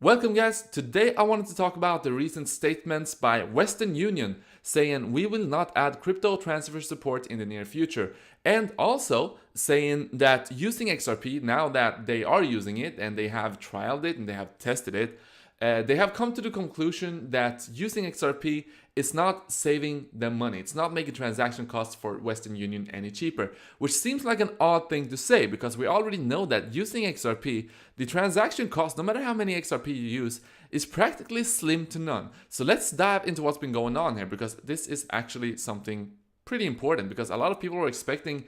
Welcome guys, today I wanted to talk about the recent statements by Western Union saying we will not add crypto transfer support in the near future, and also saying that using XRP, now that they are using it and they have trialed it and they have tested it, they have come to the conclusion that using XRP is not saving them money. It's not making transaction costs for Western Union any cheaper, which seems like an odd thing to say because we already know that using XRP, the transaction cost, no matter how many XRP you use, is practically slim to none. So let's dive into what's been going on here, because this is actually something pretty important, because a lot of people were expecting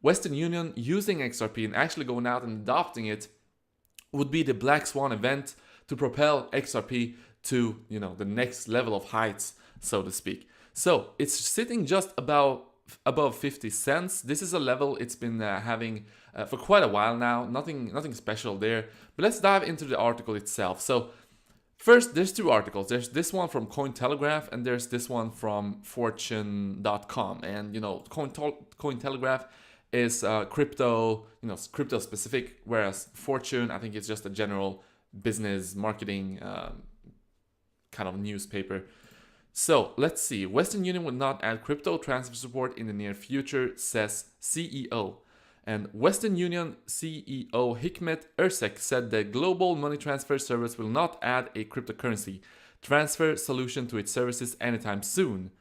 Western Union using XRP and actually going out and adopting it would be the black swan event to propel XRP to, the next level of heights, so to speak. So it's sitting just above 50 cents. This is a level it's been having for quite a while now. Nothing special there. But let's dive into the article itself. So first, there's two articles. There's this one from Cointelegraph and there's this one from Fortune.com. And Cointelegraph is crypto, crypto specific, whereas Fortune, I think, it's just a general business marketing kind of newspaper. So let's see. Western Union will not add crypto transfer support in the near future, says CEO. And Western Union CEO Hikmet Ersek said the global money transfer service will not add a cryptocurrency transfer solution to its services anytime soon.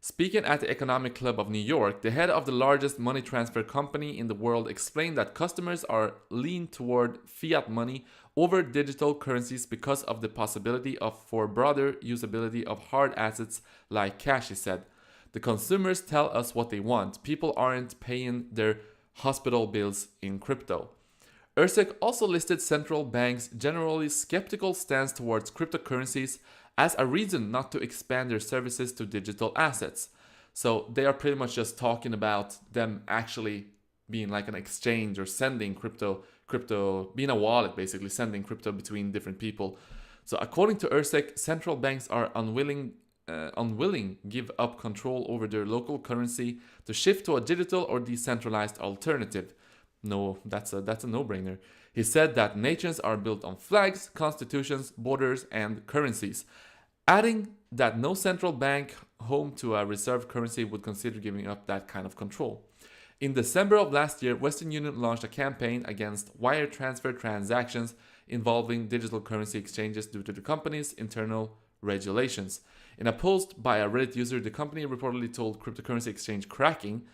Speaking at the Economic Club of New York, the head of the largest money transfer company in the world explained that customers are lean toward fiat money over digital currencies because of the possibility for broader usability of hard assets like cash, he said. The consumers tell us what they want. People aren't paying their hospital bills in crypto. Ersek also listed central banks' generally skeptical stance towards cryptocurrencies as a reason not to expand their services to digital assets. So they are pretty much just talking about them actually being like an exchange or sending crypto, being a wallet, basically sending crypto between different people. So according to Ersek, central banks are unwilling give up control over their local currency to shift to a digital or decentralized alternative. No, that's a no-brainer. He said that nations are built on flags, constitutions, borders, and currencies, adding that no central bank home to a reserve currency would consider giving up that kind of control. In December of last year, Western Union launched a campaign against wire transfer transactions involving digital currency exchanges due to the company's internal regulations. In a post by a Reddit user, the company reportedly told cryptocurrency exchange Kraken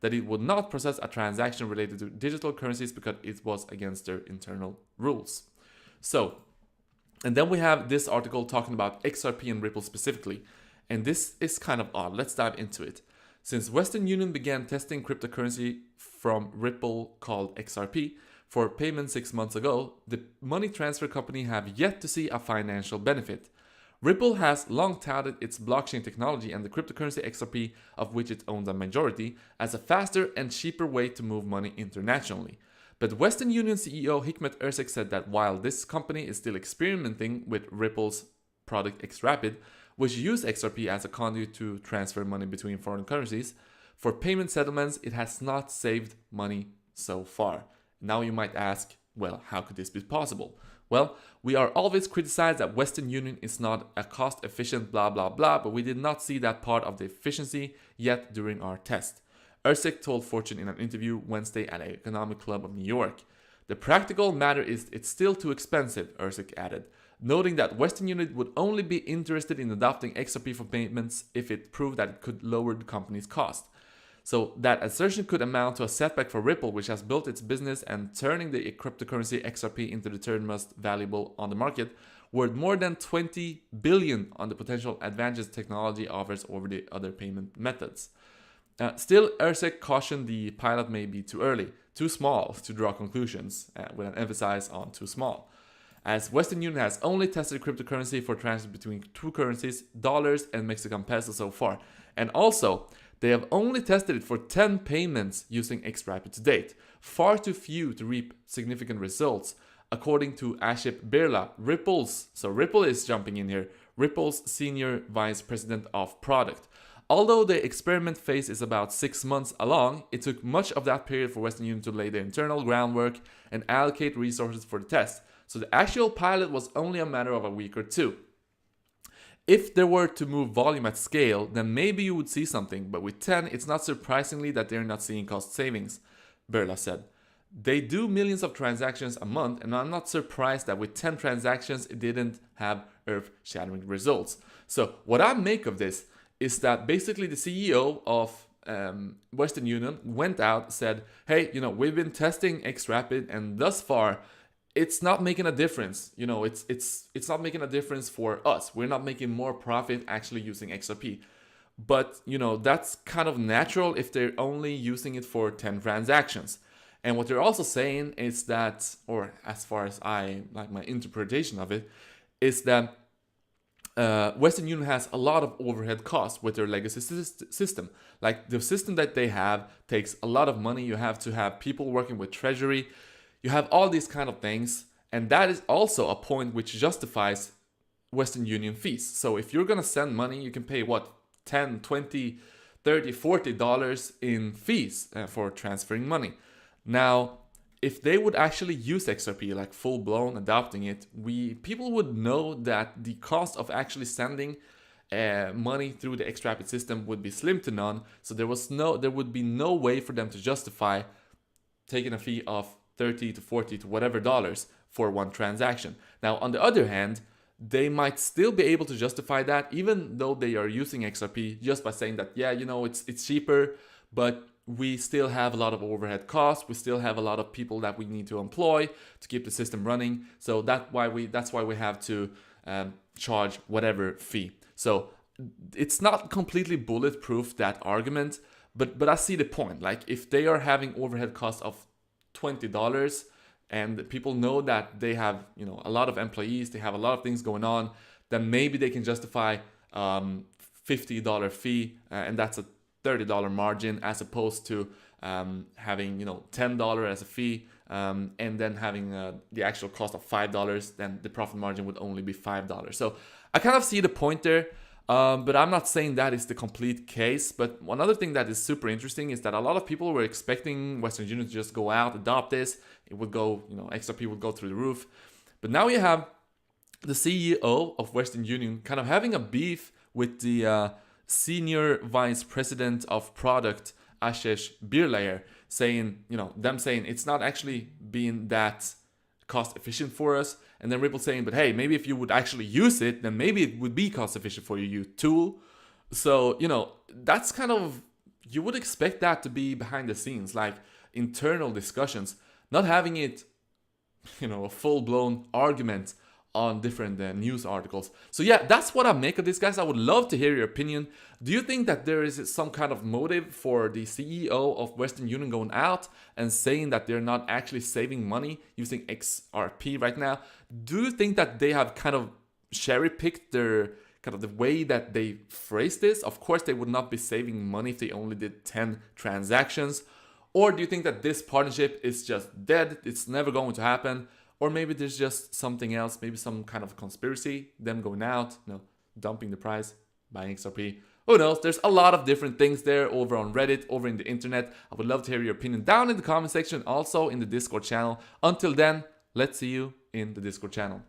that it would not process a transaction related to digital currencies because it was against their internal rules. So, and then we have this article talking about XRP and Ripple specifically, and this is kind of odd. Let's dive into it. Since Western Union began testing cryptocurrency from Ripple called XRP for payment 6 months ago, the money transfer company have yet to see a financial benefit. Ripple has long touted its blockchain technology and the cryptocurrency XRP, of which it owns a majority, as a faster and cheaper way to move money internationally. But Western Union CEO Hikmet Ersek said that while this company is still experimenting with Ripple's product XRapid, which used XRP as a conduit to transfer money between foreign currencies, for payment settlements, it has not saved money so far. Now you might ask, well, how could this be possible? Well, we are always criticized that Western Union is not a cost-efficient blah blah blah, but we did not see that part of the efficiency yet during our test. Ersek told Fortune in an interview Wednesday at the Economic Club of New York. The practical matter is it's still too expensive, Ersek added, noting that Western Union would only be interested in adopting XRP for payments if it proved that it could lower the company's cost. So that assertion could amount to a setback for Ripple, which has built its business and turning the cryptocurrency XRP into the third most valuable on the market, worth more than $20 billion on the potential advantages technology offers over the other payment methods. Still, Ersek cautioned the pilot may be too early, too small to draw conclusions, with an emphasis on too small, as Western Union has only tested cryptocurrency for transfer between two currencies, dollars and Mexican pesos so far, and also they have only tested it for 10 payments using XRapid to date, far too few to reap significant results, according to Aship Birla, Ripple is jumping in here, Ripple's Senior Vice President of Product. Although the experiment phase is about 6 months along, it took much of that period for Western Union to lay the internal groundwork and allocate resources for the test. So the actual pilot was only a matter of a week or two. If there were to move volume at scale, then maybe you would see something, but with 10, it's not surprisingly that they're not seeing cost savings, Birla said. They do millions of transactions a month, and I'm not surprised that with 10 transactions, it didn't have earth-shattering results. So what I make of this is that basically the CEO of Western Union went out, said, hey, we've been testing XRapid, and thus far, it's not making a difference. It's not making a difference for us. We're not making more profit actually using XRP. But, that's kind of natural if they're only using it for 10 transactions. And what they're also saying is that, or as far as I like my interpretation of it, is that Western Union has a lot of overhead costs with their legacy system. Like the system that they have takes a lot of money. You have to have people working with treasury. You have all these kind of things. And that is also a point which justifies Western Union fees. So if you're going to send money, you can pay what, 10, 20, 30, $40 in fees for transferring money. Now, if they would actually use XRP, like full-blown adopting it, people would know that the cost of actually sending money through the XRapid system would be slim to none. So there would be no way for them to justify taking a fee of 30 to 40 to whatever dollars for one transaction. Now, on the other hand, they might still be able to justify that even though they are using XRP, just by saying that, yeah, it's cheaper, but we still have a lot of overhead costs. We still have a lot of people that we need to employ to keep the system running. So that's why we have to charge whatever fee. So it's not completely bulletproof, that argument, but I see the point. Like if they are having overhead costs of $20 and people know that they have a lot of employees, they have a lot of things going on, then maybe they can justify $50 fee, and that's a $30 margin, as opposed to having $10 as a fee, and then having the actual cost of $5. Then the profit margin would only be $5. So I kind of see the point there, but I'm not saying that is the complete case. But one other thing that is super interesting is that a lot of people were expecting Western Union to just go out, adopt this. It would go, XRP would go through the roof. But now you have the CEO of Western Union kind of having a beef with the Senior Vice President of Product, Ashish Birla, saying, them saying it's not actually being that cost efficient for us. And then Ripple saying, but hey, maybe if you would actually use it, then maybe it would be cost efficient for you, you tool. So, that's kind of, you would expect that to be behind the scenes, like internal discussions, not having it, a full-blown argument on different news articles. So yeah, that's what I make of this, guys. I would love to hear your opinion. Do you think that there is some kind of motive for the CEO of Western Union going out and saying that they're not actually saving money using XRP right now? Do you think that they have kind of cherry-picked their kind of the way that they phrase this? Of course, they would not be saving money if they only did 10 transactions. Or do you think that this partnership is just dead? It's never going to happen? Or maybe there's just something else, maybe some kind of conspiracy, them going out, dumping the price, buying XRP. Who knows? There's a lot of different things there over on Reddit, over in the internet. I would love to hear your opinion down in the comment section, also in the Discord channel. Until then, let's see you in the Discord channel.